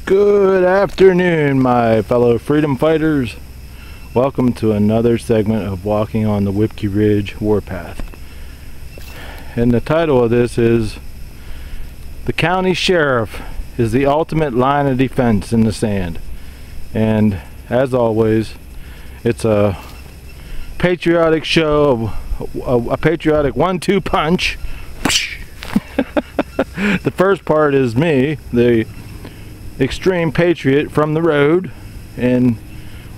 Good afternoon, my fellow freedom fighters. Welcome to another segment of Walking on the Whipkey Ridge Warpath. And the title of this is The County Sheriff is the Ultimate Line of Defense in the Sand. And as always, it's a patriotic show, a patriotic 1-2 punch. The first part is me, the extreme patriot from the road, and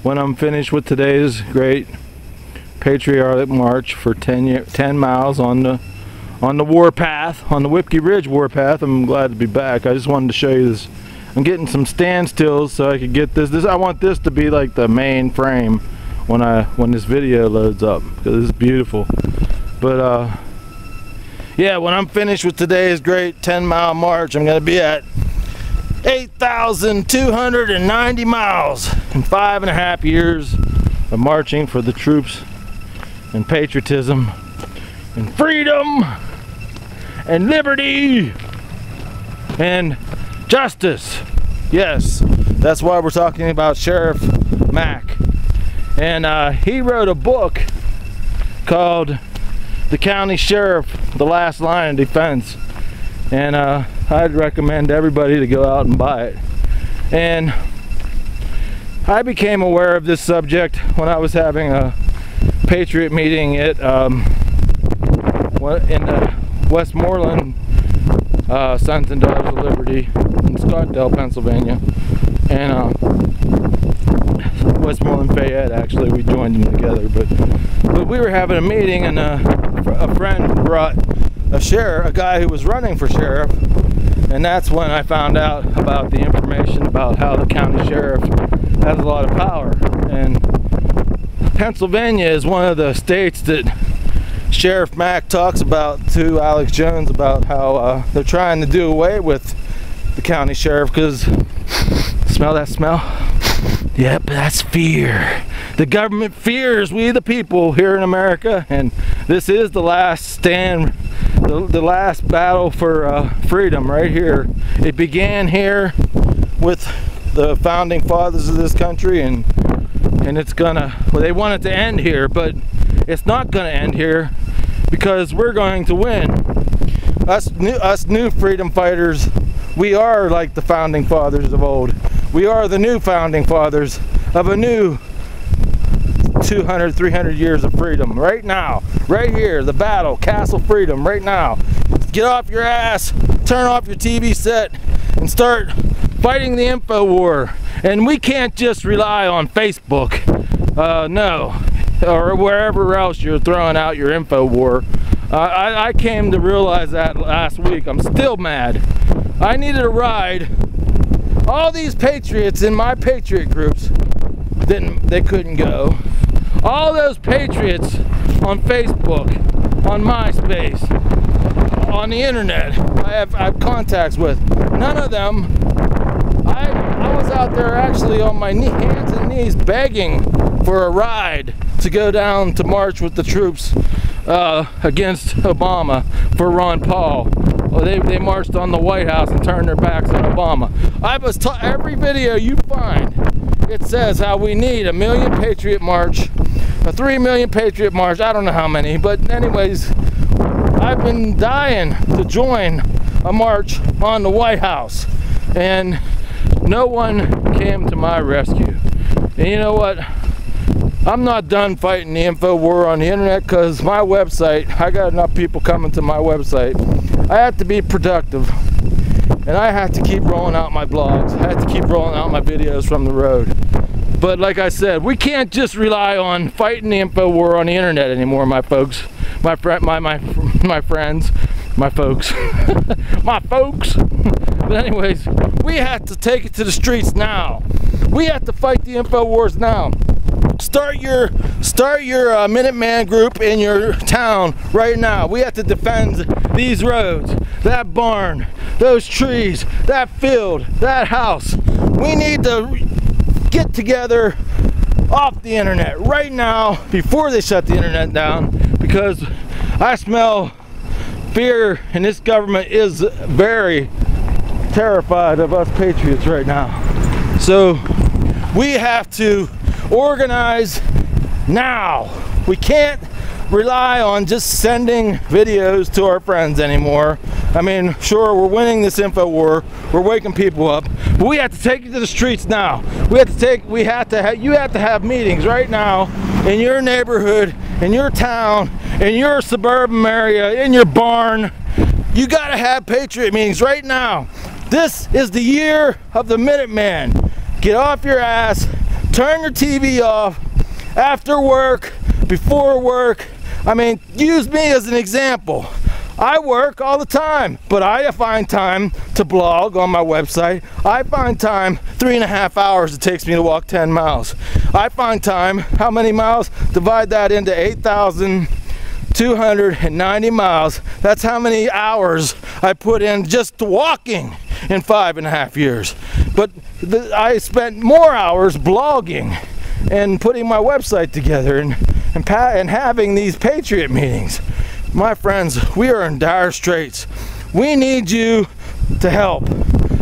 when I'm finished with today's great patriotic march for 10 miles on the warpath, on the Whipkey Ridge warpath, I'm glad to be back. I just wanted to show you this. I'm getting some standstills so I could get this. I want this to be like the main frame when this video loads up, because it's beautiful. But yeah, when I'm finished with today's great 10-mile march, I'm gonna be at 8,290 miles in 5.5 years of marching for the troops and patriotism and freedom and liberty and justice. Yes, that's why we're talking about Sheriff Mack. And he wrote a book called The County Sheriff, The Last Line of Defense. And I'd recommend everybody to go out and buy it. And I became aware of this subject when I was having a patriot meeting at in the Westmoreland Sons and Daughters of Liberty in Scottsdale, Pennsylvania, and Westmoreland Fayette. Actually, we joined them together, but we were having a meeting, and a friend brought a guy who was running for sheriff, and that's when I found out about the information about how the county sheriff has a lot of power. And Pennsylvania is one of the states that Sheriff Mack talks about to Alex Jones about how they're trying to do away with the county sheriff because, smell that smell? Yep, that's fear. The government fears we the people here in America, and this is the last stand, the last battle for freedom right here. It began here with the founding fathers of this country, and it's gonna, well, they want it to end here, but it's not gonna end here because we're going to win. Us new freedom fighters, we are like the founding fathers of old. We are the new founding fathers of a new 200, 300 years of freedom right now, right here, the battle, Castle Freedom, right now. Get off your ass, turn off your TV set, and start fighting the info war. And we can't just rely on Facebook, no, or wherever else you're throwing out your info war. I came to realize that last week. I'm still mad. I needed a ride. All these patriots in my patriot groups they couldn't go. All those patriots on Facebook, on MySpace, on the internet, I have contacts with. None of them. I was out there actually on my hands and knees begging for a ride to go down to march with the troops against Obama for Ron Paul. Well, they marched on the White House and turned their backs on Obama. I was every video you find, it says how we need a 1 million patriot march, a 3 million patriot march, I don't know how many, but anyways, I've been dying to join a march on the White House, and no one came to my rescue. And you know what? I'm not done fighting the info war on the internet, because my website, I got enough people coming to my website. I have to be productive, and I have to keep rolling out my blogs. I have to keep rolling out my videos from the road. But like I said, we can't just rely on fighting the info war on the internet anymore, my folks, my friends, my folks, my folks. But anyways, we have to take it to the streets now. We have to fight the info wars now. Start your Minuteman group in your town right now. We have to defend these roads, that barn, those trees, that field, that house. We need to get together off the internet right now before they shut the internet down, because I smell fear, and this government is very terrified of us patriots right now. So we have to organize now. We can't rely on just sending videos to our friends anymore. I mean, sure, we're winning this info war, we're waking people up, but we have to take it to the streets now. You have to have meetings right now in your neighborhood, in your town, in your suburban area, in your barn. You gotta have patriot meetings right now. This is the year of the Minuteman. Get off your ass, turn your TV off, after work, before work. I mean, use me as an example. I work all the time, but I find time to blog on my website. I find time 3.5 hours it takes me to walk 10 miles. I find time, how many miles? Divide that into 8,290 miles. That's how many hours I put in just walking in 5.5 years. But I spent more hours blogging and putting my website together and having these patriot meetings. My friends, we are in dire straits. We need you to help.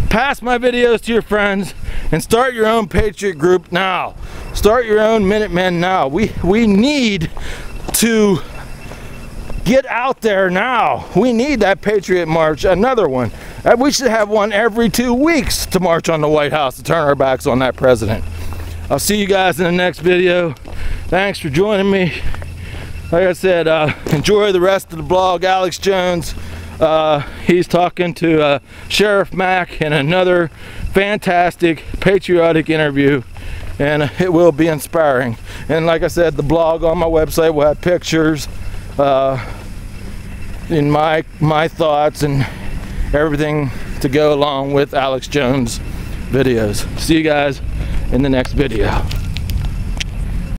Pass my videos to your friends and start your own patriot group now. Start your own Minutemen now. We need to get out there now. We need that patriot march, another one. We should have one every 2 weeks to march on the White House to turn our backs on that president. I'll see you guys in the next video. Thanks for joining me. Like I said, enjoy the rest of the blog. Alex Jones, he's talking to Sheriff Mack in another fantastic patriotic interview, and it will be inspiring. And like I said, the blog on my website will have pictures in my thoughts and everything to go along with Alex Jones videos. See you guys in the next video.